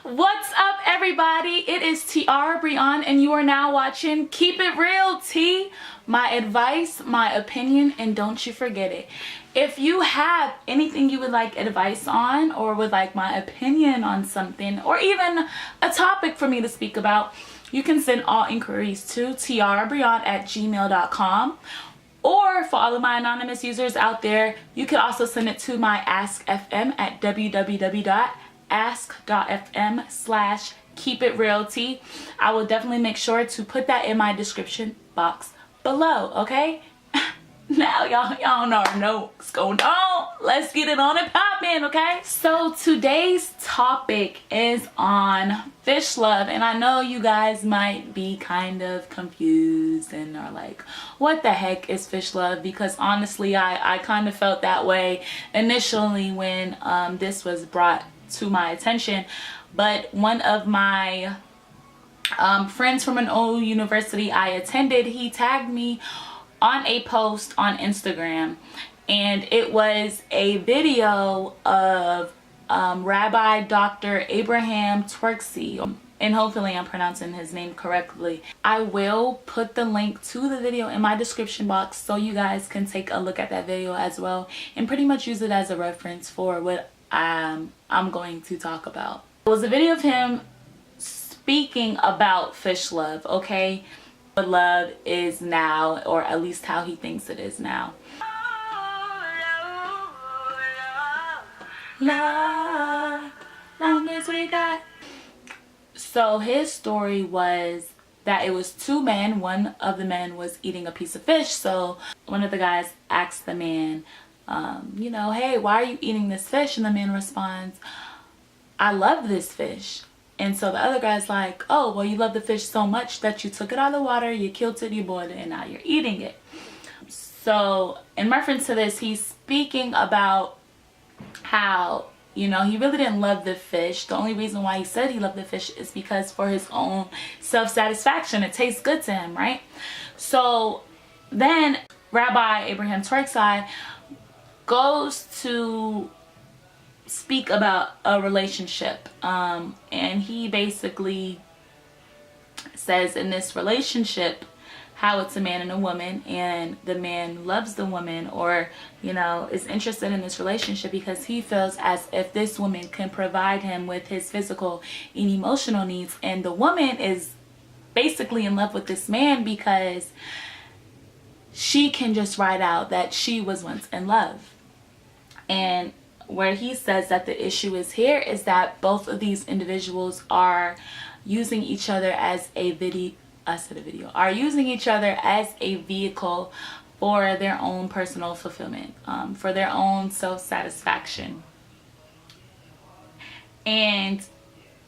What's up, everybody? It is Tiara, BriAnn, and you are now watching Keep It Real T. My advice, my opinion, and don't you forget it. If you have anything you would like advice on, or would like my opinion on something, or even a topic for me to speak about, you can send all inquiries to tiarabriann@gmail.com. Or for all of my anonymous users out there, you can also send it to my Ask FM at www.ask.fm/keepitrealty. I will definitely make sure to put that in my description box below, okay? Now y'all know what's going on. Let's get it on and poppin', okay? So today's topic is on fish love, and I know you guys might be kind of confused and are like, what the heck is fish love? Because honestly, I kind of felt that way initially when this was brought to my attention. But one of my friends from an old university I attended, he tagged me on a post on Instagram, and it was a video of Rabbi Dr. Twerski, and hopefully I'm pronouncing his name correctly. I will put the link to the video in my description box so you guys can take a look at that video as well and pretty much use it as a reference for what I'm going to talk about. It was a video of him speaking about fish love, okay? What love is now, or at least how he thinks it is now. Love, long as we got. So his story was that it was two men. One of the men was eating a piece of fish. So one of the guys asked the man, you know, hey, why are you eating this fish? And the man responds, I love this fish. And so the other guy's like, oh, well, you love the fish so much that you took it out of the water, you killed it, you boiled it, and now you're eating it. So in reference to this, he's speaking about how, you know, he really didn't love the fish. The only reason why he said he loved the fish is because for his own self-satisfaction. It tastes good to him, right? So then Rabbi Twerski goes to speak about a relationship, and he basically says in this relationship how it's a man and a woman, and the man loves the woman, or you know, is interested in this relationship because he feels as if this woman can provide him with his physical and emotional needs, and the woman is basically in love with this man because she can just write out that she was once in love. And where he says that the issue is here is that both of these individuals are using each other as a using each other as a vehicle for their own personal fulfillment, for their own self-satisfaction. And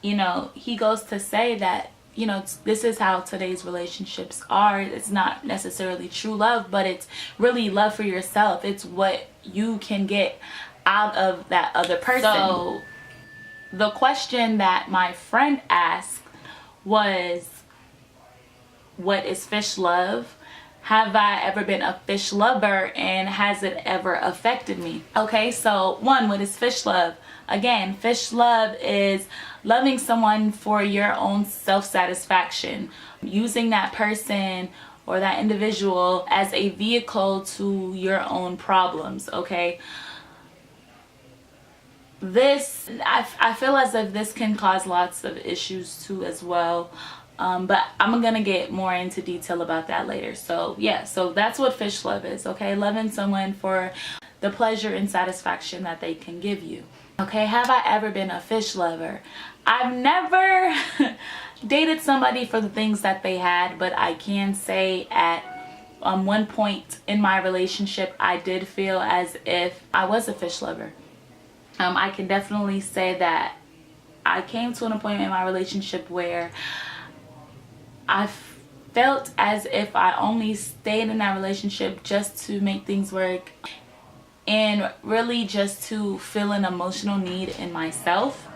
you know, he goes to say that, you know, this is how today's relationships are. It's not necessarily true love, but it's really love for yourself. It's what you can get out of that other person. So the question that my friend asked was, what is fish love? Have I ever been a fish lover, and has it ever affected me? Okay, so one, what is fish love? Again, fish love is loving someone for your own self-satisfaction, using that person or that individual as a vehicle to your own problems, okay? This, I feel as if this can cause lots of issues too as well, but I'm gonna get more into detail about that later. So yeah, so that's what fish love is, okay? Loving someone for the pleasure and satisfaction that they can give you. Okay, have I ever been a fish lover? I've never dated somebody for the things that they had, but I can say at one point in my relationship I did feel as if I was a fish lover. I can definitely say that I came to an point in my relationship where I felt as if I only stayed in that relationship just to make things work, and really just to fill an emotional need in myself.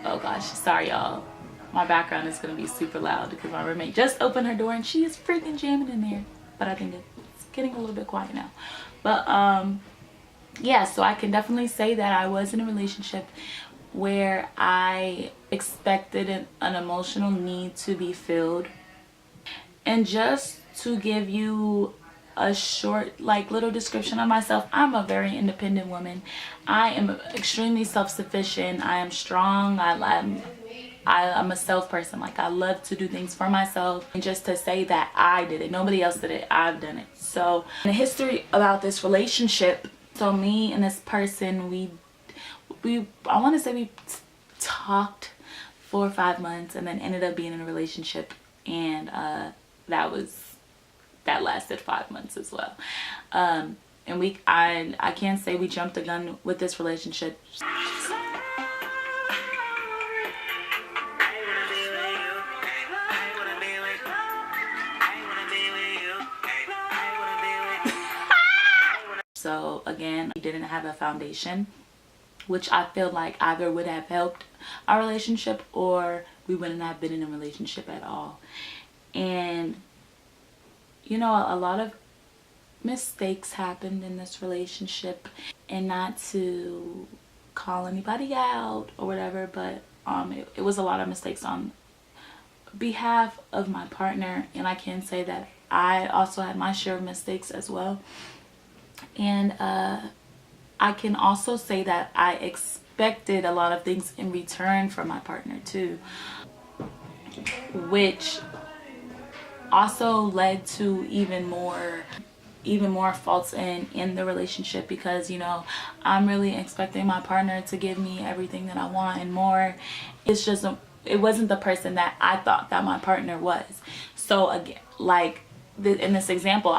Oh gosh, sorry y'all. My background is going to be super loud because my roommate just opened her door and she is freaking jamming in there. But I think it's getting a little bit quiet now. But yeah, so I can definitely say that I was in a relationship where I expected an emotional need to be filled. And just to give you a short little description of myself, I'm a very independent woman. I am extremely self-sufficient. I am strong. I'm a self person. Like, I love to do things for myself, and just to say that I did it, nobody else did it, I've done it. So the history about this relationship, so me and this person, we I want to say we talked 4 or 5 months and then ended up being in a relationship, and that lasted 5 months as well. And I can't say we jumped the gun with this relationship. So again, we didn't have a foundation, which I feel like either would have helped our relationship or we wouldn't have been in a relationship at all. And you know, a lot of mistakes happened in this relationship, and not to call anybody out or whatever, but it was a lot of mistakes on behalf of my partner, and I can say that I also had my share of mistakes as well. And I can also say that I expected a lot of things in return from my partner too, which also led to even more faults in the relationship, because you know, I'm really expecting my partner to give me everything that I want and more. It's just it wasn't the person that I thought that my partner was. So again, like in this example,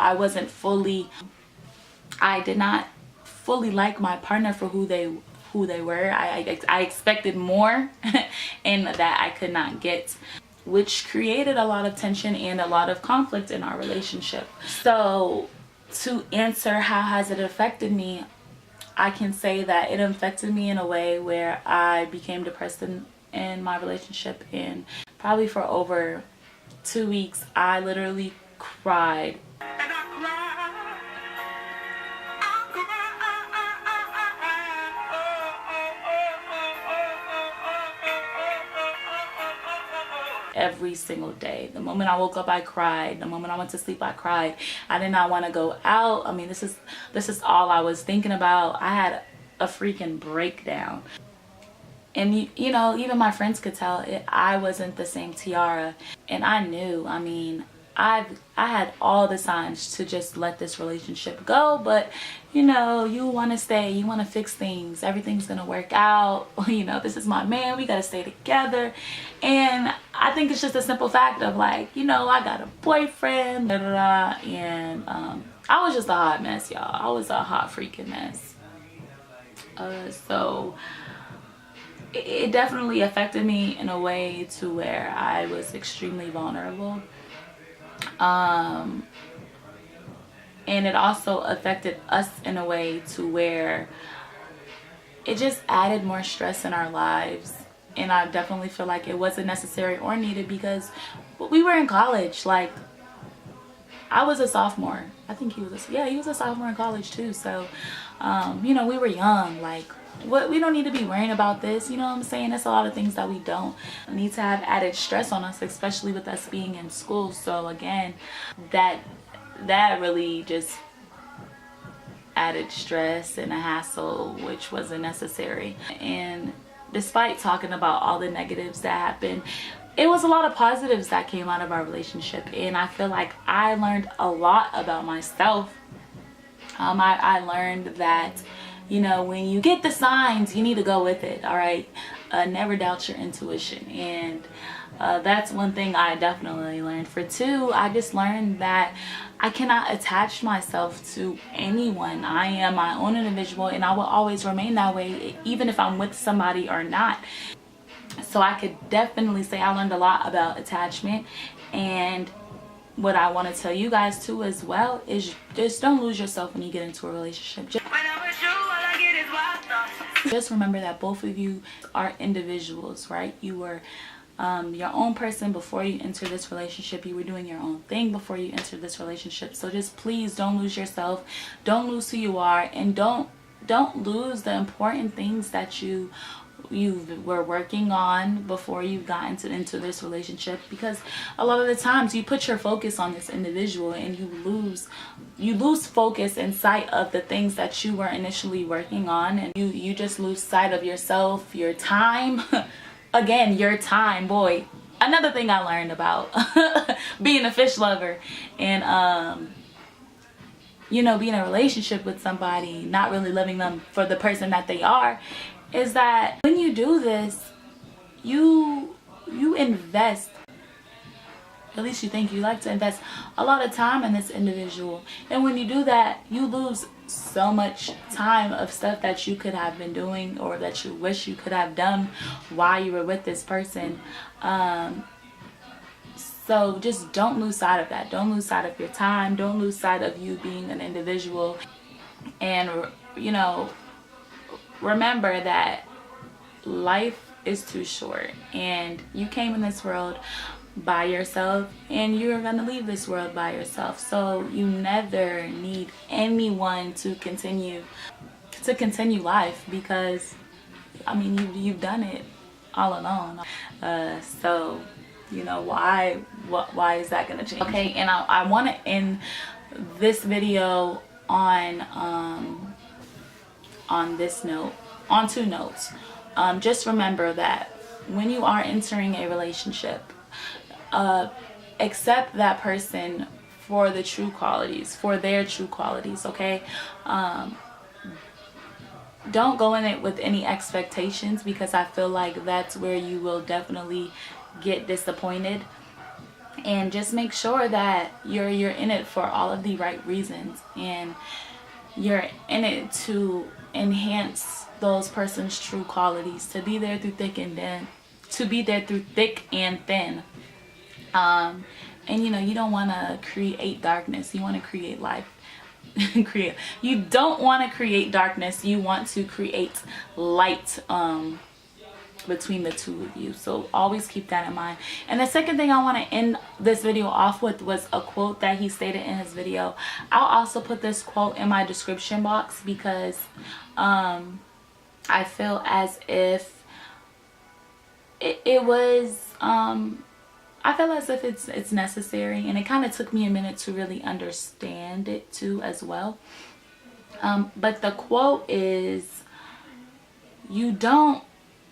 I did not fully like my partner for who they were. I expected more and that I could not get, which created a lot of tension and a lot of conflict in our relationship. So to answer how has it affected me, I can say that it affected me in a way where I became depressed in my relationship, and probably for over 2 weeks I literally cried. Every single day. The moment I woke up, I cried. The moment I went to sleep, I cried. I did not want to go out. I mean, this is all I was thinking about. I had a freaking breakdown. And you know, even my friends could tell I wasn't the same Tiara. And I knew, I mean, I had all the signs to just let this relationship go, but you know, you want to stay, you want to fix things, everything's gonna work out, you know, this is my man, we gotta stay together. And I think it's just a simple fact of like, you know, I got a boyfriend, and I was just a hot mess, y'all. I was a hot freaking mess. So it definitely affected me in a way to where I was extremely vulnerable. And it also affected us in a way to where it just added more stress in our lives. And I definitely feel like it wasn't necessary or needed, because we were in college. Like, I was a sophomore. I think he was a sophomore in college too. So you know, we were young. Like, we don't need to be worrying about this, you know what I'm saying? That's a lot of things that we don't need to have added stress on us, especially with us being in school. So again, that really just added stress and a hassle, which wasn't necessary. And despite talking about all the negatives that happened, it was a lot of positives that came out of our relationship. And I feel like I learned a lot about myself. I learned that, you know, when you get the signs, you need to go with it. All right, never doubt your intuition. And that's one thing I definitely learned. For two, I just learned that I cannot attach myself to anyone. I am my own individual, and I will always remain that way, even if I'm with somebody or not. So I could definitely say I learned a lot about attachment. And what I want to tell you guys too as well is just don't lose yourself when you get into a relationship. Just remember that both of you are individuals, right? You were your own person before you entered this relationship. You were doing your own thing before you entered this relationship. So just please don't lose yourself. Don't lose who you are, and don't lose the important things that you you were working on before you got into this relationship, because a lot of the times you put your focus on this individual and you lose focus and sight of the things that you were initially working on, and you just lose sight of yourself, your time. Again, your time, boy. Another thing I learned about being a fish lover and you know, being in a relationship with somebody, not really loving them for the person that they are, is that when you do this, you invest, at least you think you like to invest a lot of time in this individual. And when you do that, you lose so much time of stuff that you could have been doing or that you wish you could have done while you were with this person. So just don't lose sight of that. Don't lose sight of your time. Don't lose sight of you being an individual. And, you know, remember that life is too short. And you came in this world by yourself, and you're going to leave this world by yourself. So you never need anyone to continue life, because, I mean, you've done it all alone. So, you know, why is that gonna change? Okay, and I want to end this video on this note, on two notes. Just remember that when you are entering a relationship, accept that person for the true qualities, for their true qualities. Okay, don't go in it with any expectations, because I feel like that's where you will definitely get disappointed. And just make sure that you're in it for all of the right reasons, and you're in it to enhance those person's true qualities, to be there through thick and thin, and you know, you don't want to create darkness, you want to create life. You don't want to create darkness, you want to create light between the two of you. So always keep that in mind. And the second thing I want to end this video off with was a quote that he stated in his video. I'll also put this quote in my description box, because I feel as if it was I feel as if it's necessary, and it kind of took me a minute to really understand it too as well. But the quote is, you don't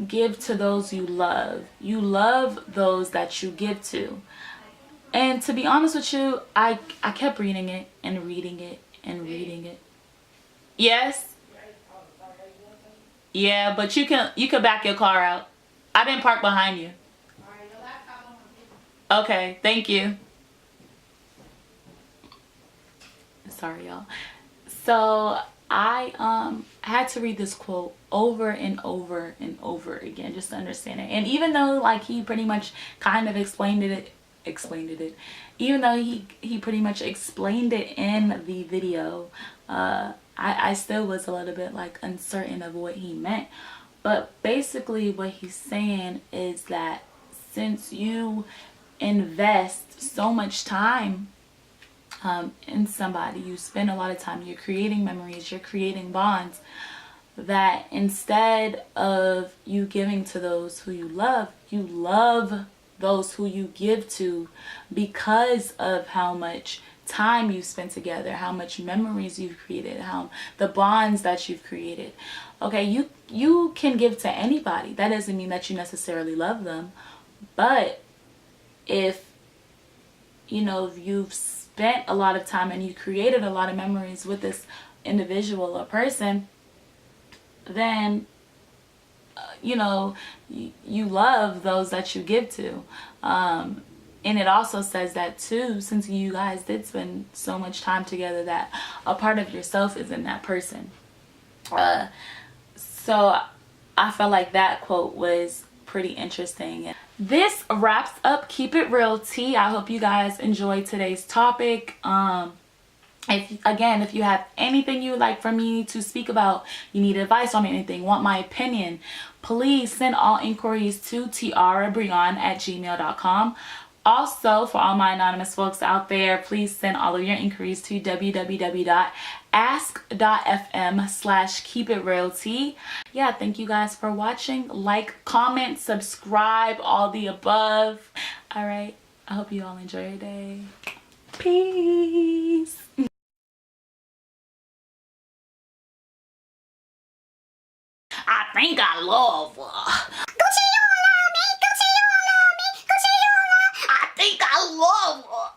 give to those you love, you love those that you give to. And to be honest with you, I kept reading it and reading it and reading it. Yes, yeah, but you can back your car out. I didn't park behind you. Okay, thank you. Sorry, y'all. So I had to read this quote over and over and over again just to understand it. And even though like he pretty much kind of explained it, even though he pretty much explained it in the video, I still was a little bit like uncertain of what he meant. But basically what he's saying is that since you invest so much time in somebody, you spend a lot of time, you're creating memories, you're creating bonds, that instead of you giving to those who you love those who you give to, because of how much time you've spent together, how much memories you've created, how the bonds that you've created. Okay, you can give to anybody. That doesn't mean that you necessarily love them, but if you know you've spent a lot of time and you created a lot of memories with this individual or person, then you know you love those that you give to. And it also says that too, since you guys did spend so much time together, that a part of yourself is in that person. So I felt like that quote was pretty interesting. This wraps up Keep It Real Tea. I hope you guys enjoyed today's topic. If you have anything you would like for me to speak about, you need advice on anything, want my opinion, please send all inquiries to tiarabriann@gmail.com. Also, for all my anonymous folks out there, please send all of your inquiries to www.ask.fm/keepitrealty. Yeah, thank you guys for watching. Like, comment, subscribe, all the above. All right, I hope you all enjoy your day. Peace. I think I love her. I think I love her.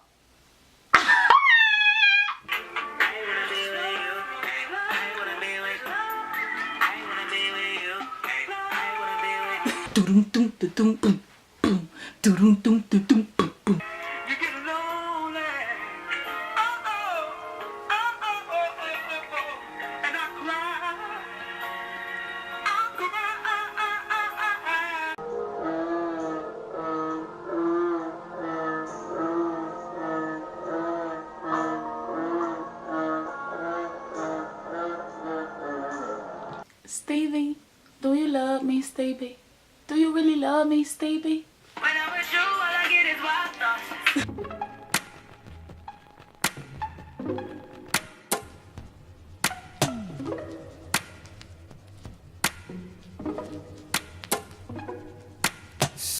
Stevie, do you love me, Stevie? Do you really love me, Stevie? When I'm with you, all I get is wild thoughts.